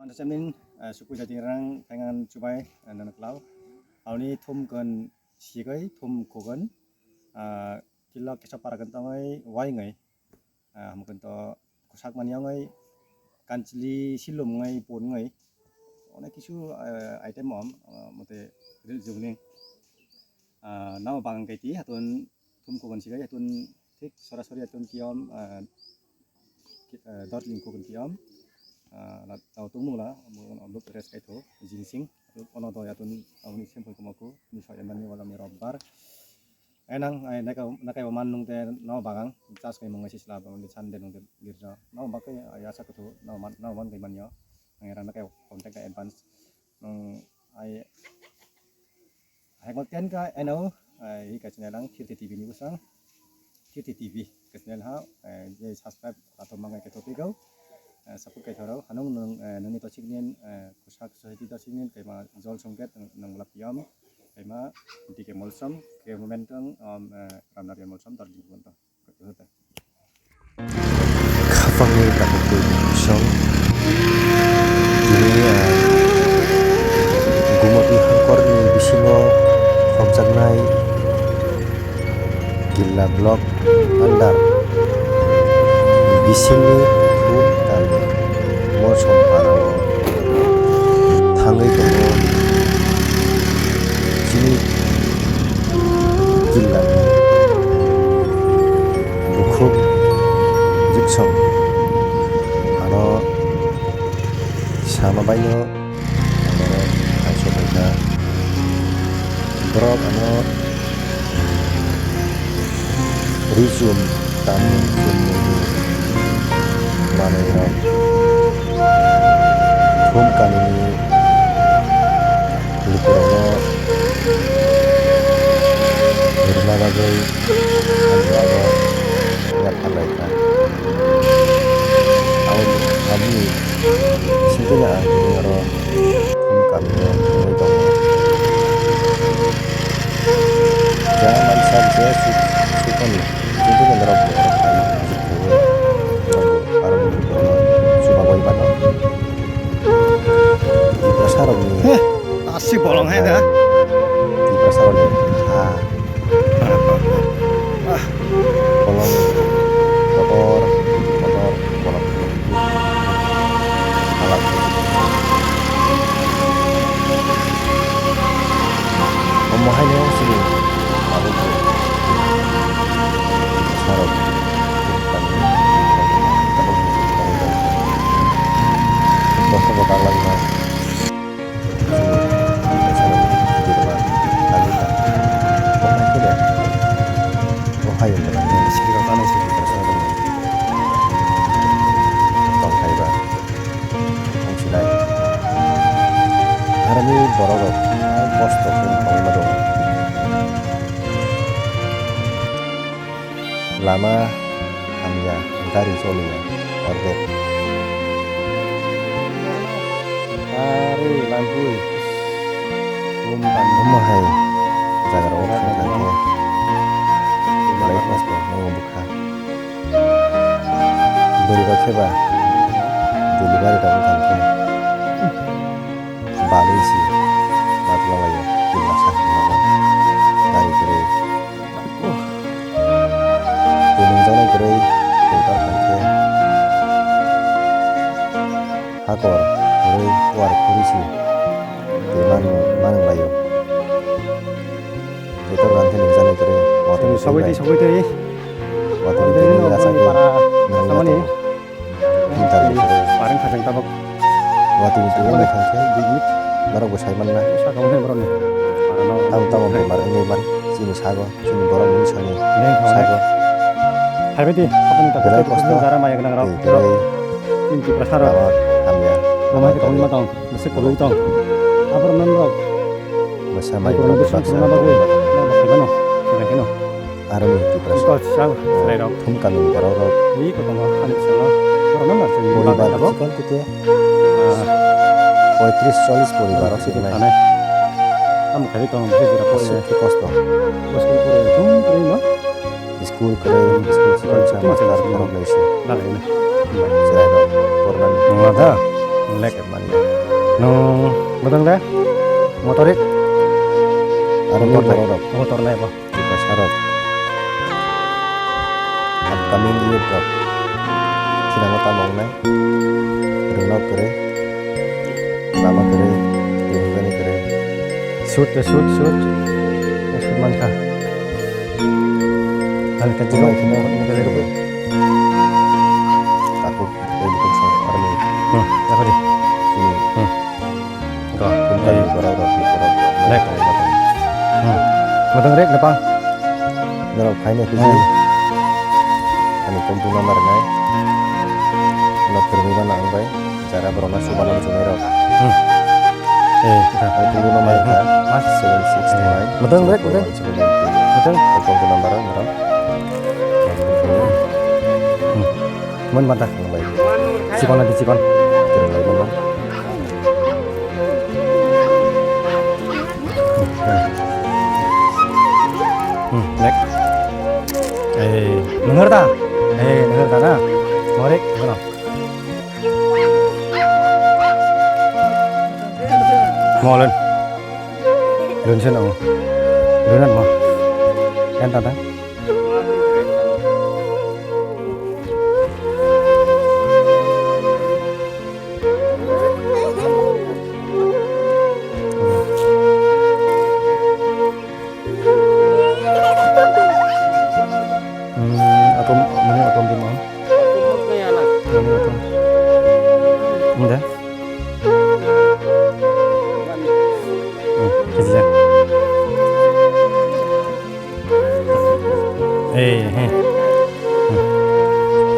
Anda semin suku jadi orang pengen coba dan kelau. Ini thum kan sigai thum kogan. Kila kisah para kentongai wai ngai. Mungkin to kusak maniangai kancili silum ngai pun ngai. Ona kisu item om mute real jugning. Nama bangang kaiti hatun thum kogan sigai hatun tik sorasori hatun kiam darling kogan kiam. Tahu tunggu lah, ambil beres kayak itu, ginseng, ono to ya tun, ini simple kemaku, ini saya mani wala merabbar, enang, nakai waman nung teh, nawa bagang, cas kayak mengasih selab, mengasih sande nung dirja, nawa bagai ya sak itu, nawa man kayak manyo, ngira nakai kontak kayak advance, ay ngotian ka, eno, ini kayak channel lang, Tirti TV ni usang, Tirti TV, ke channel ha, jadi subscribe atau mangai ke topik kau. Sapuk kayak thorau hanung nani to chiknin kusak society to chiknin kaima jol songket nang lapiam kaima dike molsam ke momentum ramnar molsam tar jibun to kete kafangi kapukul song ini gumot ni hangkor ni bisino khomjaknai gilla blog andar bisini mosom parao tangai tongo jini gilla bukhuk jiksong ano sama bayo ano aiso baita brok ano resume tamu sumuni manera home kami lipurono berbagai antara yang palaikan tahun kami situnya ngero home kami itu zaman saja suka nih itu menerap orang kami itu orang Surabaya Bandung di Prasarong nih asik bolong aja di Prasarong nih bolong motor alat omohannya sini ada tuh Prasarong bakalan mah Prasarong di rumah Talita itu deh Ohio kan sekitar tanah sih di Prasarong tong kaiba tong silai harami bororok posto pun tong madong lama amya dari solia order hari lampu rumah jaga orang kantor mulai mas mau buka beri rakeba delivery dalam kantor balik sih mati lagi di masa dari kiri gunung jauh kiri kita kantor hakor kiri war polisi teman mana layu itu rantai nih kiri waktu sawi deh waktu ini rasa para sama nih pintar kiri paling kacang tabak waktu itu yang kantor bingit baru gue saya mana sa kamu nih bro nih para no tahu kemarin ini man sini sago sini borong ini sini sago harvedi apa nih Gerai tak posto. cara maya kena ngarap kiri inti Prasarong rawat amya rumah kita lima tahun masih perlu tong apa menurut bersama Baik, ibu orang besar pernah bagus. Nah, bagaimana? Kira-kira. army di Prasarong Kau siapa? Selera. thum kami bororok Ini kau tahu anak sana. Orang mana sih? poribar Bapak. kan gitu ya 35-40 poribar sih Kita naik aneh. Kamu kali kau mesti berapa ya? Masuk ke posto Bos kau kau ya. Tum, terima. school keren school sekolah sama sekolah komunikasi Nah, ini. saya ada pernah Ada. lek Manda. no betul deh motorik Ada motor orok. motor naik apa Pas harap. Upcoming airdrop. Sinang utamang na. Renok kere. Lama kere. Tinggal kere. shoot man ka hal kecil Cuma kok sini ini kali itu takut dari dukung sama army. apa deh Sini. enggak Bentar orang-orang di orang. Lek. betul rek depan Ngerok kayaknya kuzi. Ani kumpul nomor naik. Nak terima nak angbai. Cara berona subalam sumerok. kita Ani tunggu nomor kan. mas 769. betul rek betul betul Kumpul nomor ngerok. mun mantap Angbai. cikon nanti cikon Terima nomor. lek denger ta denger ta na morek betul mau lên lên xem nào lên ăn mà em ta ta atom mana atom di mana mana atom enggak kecil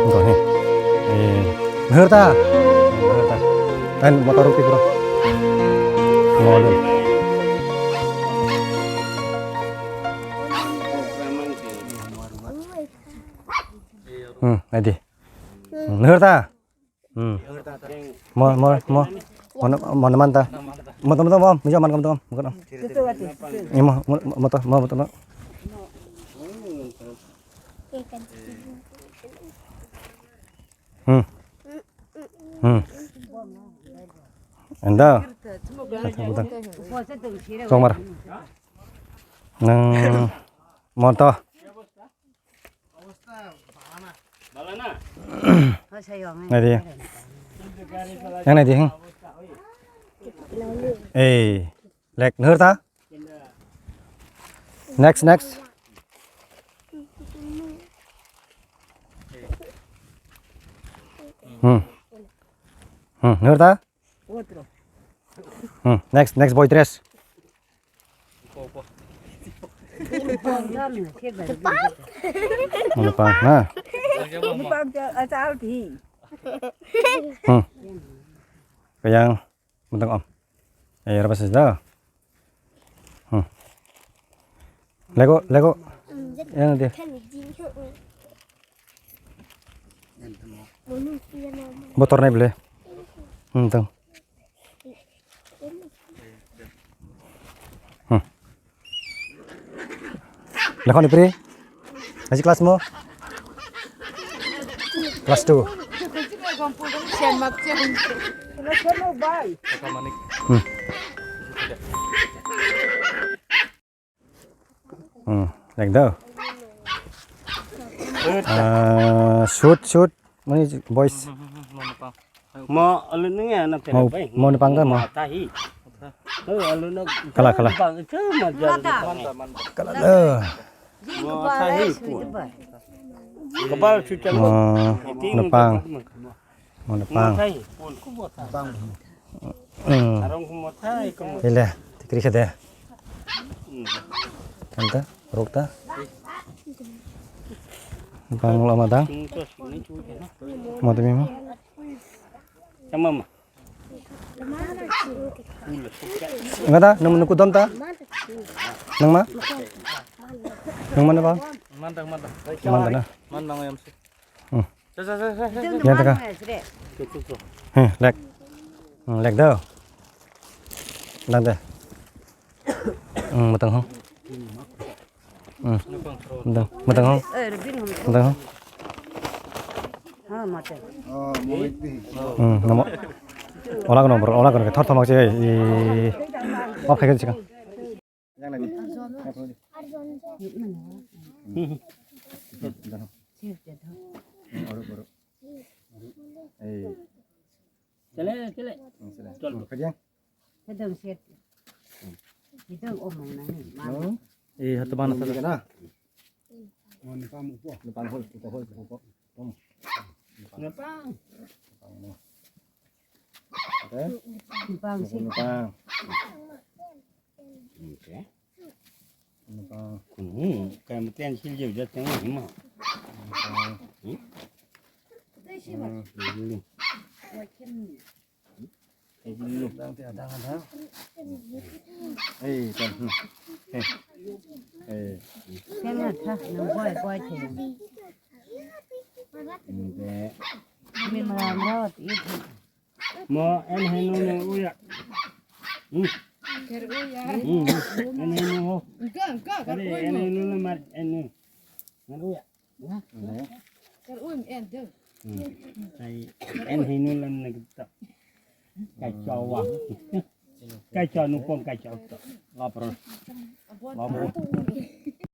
enggak denger ta kan motor rupi bro mau lên này đi nửa ta mau teman ta mau teman teman mau jaman kamu teman bukan om ini mau teman anda bukan somar nang motor này đi yang này đi hưng lek nửa ta next nửa ta next boy dress Mana pang? Nah. Kayang mentang om. Apa sih dah? Lego. Yang dia. Motor naik boleh. Mentang. Lekon di pri? Masih kelasmu? Kelas 2. Like that. Shoot. Mana boys? Mau alun ni anak Mau depan kan mau? tahi. Alun Kalah. Kalah. Mau tahi pun. Kepal cuci Nepang. Mau Mau nepang. tahi pun. Arong mau tahi kamu. Ile, tikri kada. Kanta, rokta. Nepang lama tang. Terus ni cuci. Mau tu mima. Sama mah. Enggak ta, nang menukut dom ta? Nang ma? Nang mana bang? Mantap. Mana na? Mana yang sih? Saya. Ya ta ka. Lek. Lek dah. Nang ta. Matang hong. Matang hong. Matang hong. Namo. 올라가는 거 올라가는 거 털터 먹지 이 밥하게 지금 Yang lagi. Yang perlu di. Jangan. Baru. Chale, chale. Sudah. Jual. Kerja. Cái đường xịt cái đường ôm này này mà Eh, hatu mana Mana sada? sana? Depan hol, kita hol, kita. Kenapa? Oke. vàng xịt Numpang. Okay. Numpang. Kayak mutian sil je udah tengah mah. Dulu. Dulu. Ada. Kan. cái là thật nó quay thì Enggak. mình mà làm rồi thì Mau en henu ne uya. En henu. Enggak, kan Kali en henu ne mar enu. Ngan uya. kan ente. Ai en henu lam ne kita. Kacau wah. Kacau numpang kacau. Lapar. Lapar.